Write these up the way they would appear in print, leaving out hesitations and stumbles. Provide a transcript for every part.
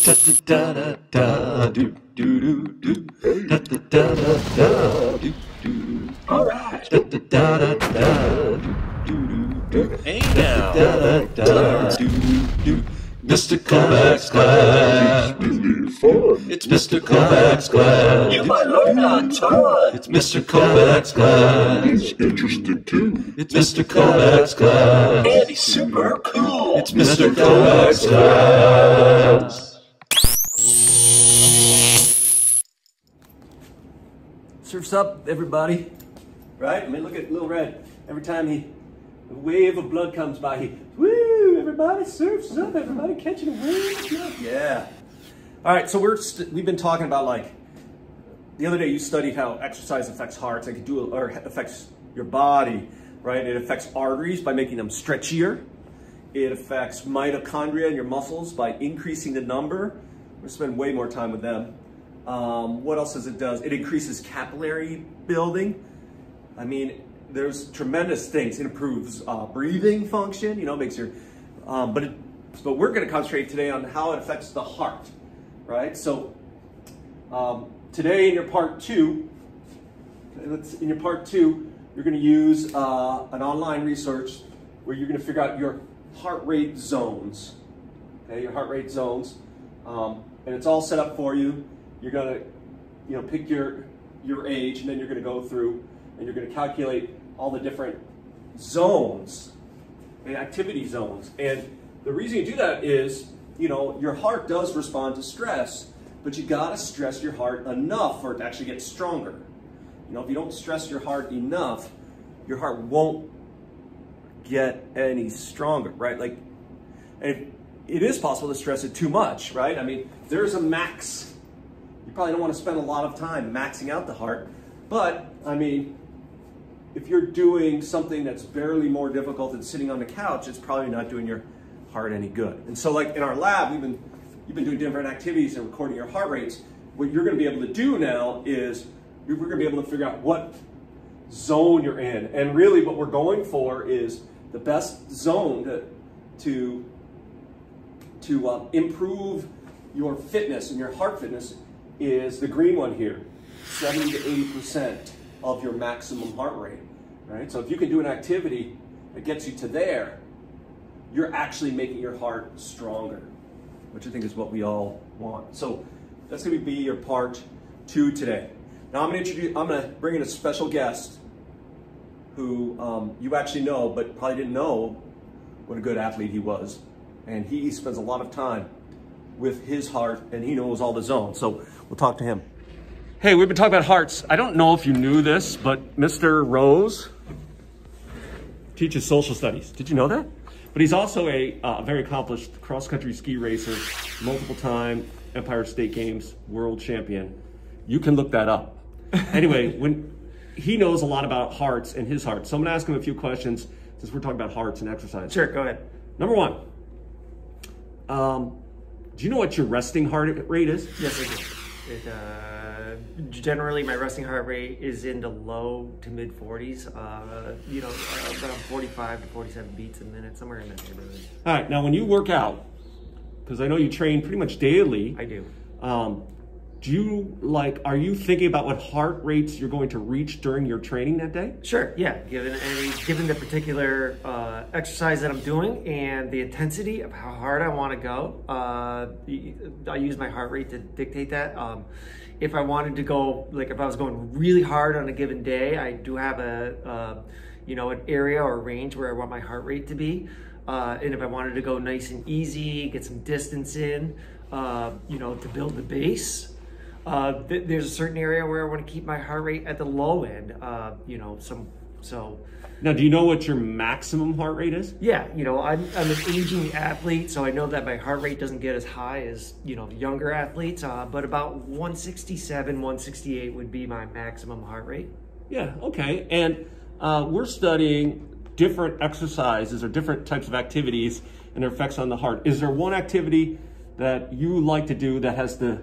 Da da da da da do do do do. Da da da da da do do. All right. Da da da da da do do do. Hey now. Da da da do do. Mr. Kovacs class. It's Mr. Kovacs class. You might learn a ton. It's Mr. Kovacs class. He's interested too. It's Mr. Kovacs class. And he's super cool. It's Mr. Kovacs class. Surf's up, everybody. Right? I mean, look at Little Red. Every time a wave of blood comes by, he, woo, everybody, surf's up, everybody catching a wave of blood. Yeah. All right, so we've been talking about, like, the other day you studied how exercise affects hearts, or affects your body, right? It affects arteries by making them stretchier. It affects mitochondria in your muscles by increasing the number. We're gonna spend way more time with them. What else does it do? It increases capillary building. I mean, there's tremendous things. It improves breathing function, makes your, but we're gonna concentrate today on how it affects the heart, right? So today in your part two, you're gonna use an online research where you're gonna figure out your heart rate zones, okay, your heart rate zones, and it's all set up for you. You're gonna, pick your age, and then you're gonna go through and you're gonna calculate all the different zones and activity zones. And the reason you do that is, your heart does respond to stress, but you gotta stress your heart enough for it to actually get stronger. If you don't stress your heart enough, your heart won't get any stronger, right? Like, and it is possible to stress it too much, right? I mean, there's a max. You probably don't want to spend a lot of time maxing out the heart, but I mean, if you're doing something that's barely more difficult than sitting on the couch, it's probably not doing your heart any good. And so, like in our lab, you've been doing different activities and recording your heart rates. What you're going to be able to do now is we're going to be able to figure out what zone you're in, and really what we're going for is the best zone to improve your fitness and your heart fitness is the green one here, 70 to 80% of your maximum heart rate, right? So if you can do an activity that gets you to there, you're actually making your heart stronger, which I think is what we all want. So that's gonna be your part two today. Now I'm gonna bring in a special guest who you actually know, but probably didn't know what a good athlete he was. And he spends a lot of time with his heart, and he knows all the zones. So we'll talk to him. Hey, we've been talking about hearts. I don't know if you knew this, but Mr. Rose teaches social studies. Did you know that? But he's also a very accomplished cross-country ski racer, multiple-time Empire State Games world champion. You can look that up. Anyway, when he knows a lot about hearts and his heart, so I'm gonna ask him a few questions since we're talking about hearts and exercise. Sure, go ahead. Number one, do you know what your resting heart rate is? Yes, I do. Generally, my resting heart rate is in the low to mid 40s. Around 45 to 47 beats a minute, somewhere in that neighborhood. All right, now when you work out, because I know you train pretty much daily. I do. Are you thinking about what heart rates you're going to reach during your training that day? Sure, yeah. Given the particular exercise that I'm doing and the intensity of how hard I want to go, I use my heart rate to dictate that. If I wanted to go, if I was going really hard on a given day, I do have an area or range where I want my heart rate to be. And if I wanted to go nice and easy, get some distance in, to build the base, there's a certain area where I want to keep my heart rate at the low end, Now, do you know what your maximum heart rate is? Yeah, I'm an aging athlete, so I know that my heart rate doesn't get as high as, younger athletes, but about 167, 168 would be my maximum heart rate. Yeah, okay. And we're studying different exercises or different types of activities and their effects on the heart. Is there one activity that you like to do that has the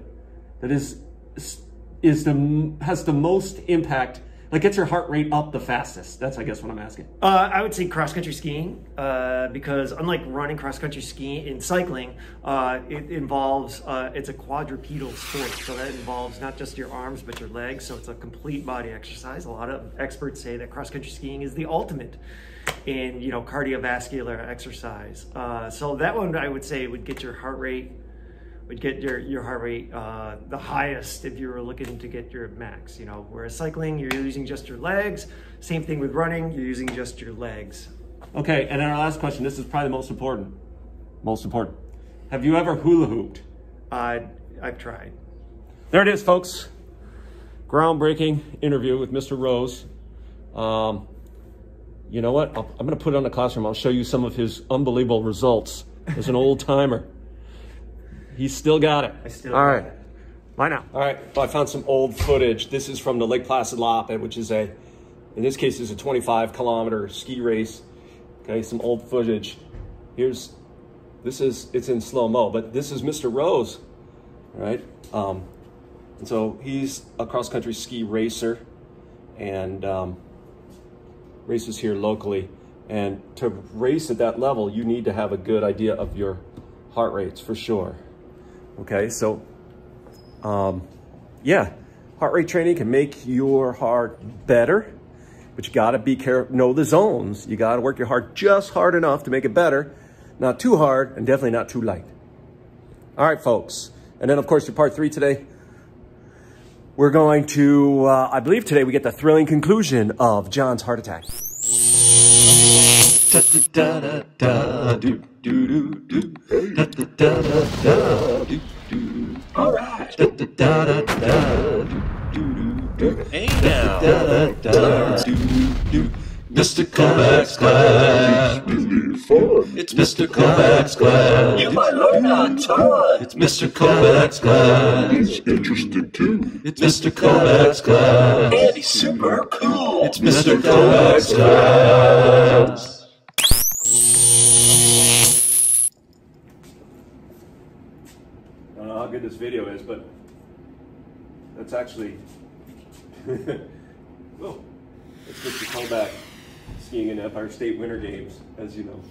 most impact Like, gets your heart rate up the fastest? That's, I guess, what I'm asking. I would say cross-country skiing, because unlike running, cross-country skiing in cycling, it involves, it's a quadrupedal sport. So that involves not just your arms, but your legs. So it's a complete body exercise. A lot of experts say that cross-country skiing is the ultimate in, you know, cardiovascular exercise. So that one, I would say, would get your heart rate, your heart rate the highest if you were looking to get your max, you know. Whereas cycling, you're using just your legs. Same thing with running, you're using just your legs. Okay, and then our last question, this is probably the most important. Have you ever hula hooped? I've tried. There it is, folks. Groundbreaking interview with Mr. Rose. You know what? I'm gonna put it on the classroom. I'll show you some of his unbelievable results as an old timer. He's still got it. I still got it. Bye now. All right, well, I found some old footage. This is from the Lake Placid Loppet, which is in this case, is a 25-kilometer ski race. Okay, some old footage. It's in slow-mo, but this is Mr. Rose, right? And so he's a cross-country ski racer and races here locally. And to race at that level, you need to have a good idea of your heart rates for sure. Okay, so yeah, heart rate training can make your heart better, but you gotta be careful, know the zones. You gotta work your heart just hard enough to make it better, not too hard and definitely not too light. All right, folks. And then of course, your part 3 today, we're going to, I believe today we get the thrilling conclusion of John's heart attack. All right. Hey now. Mr. Kovacs class. It's Mr. Kovacs class. You might learn on time. It's Mr. Kovacs class. He's interested too. It's Mr. Kovacs class. And he's super cool. It's Mr. Kovacs class. I don't know how good this video is, but that's actually, whoa, it's Mr. Kovacs skiing in Empire State Winter Games, as you know.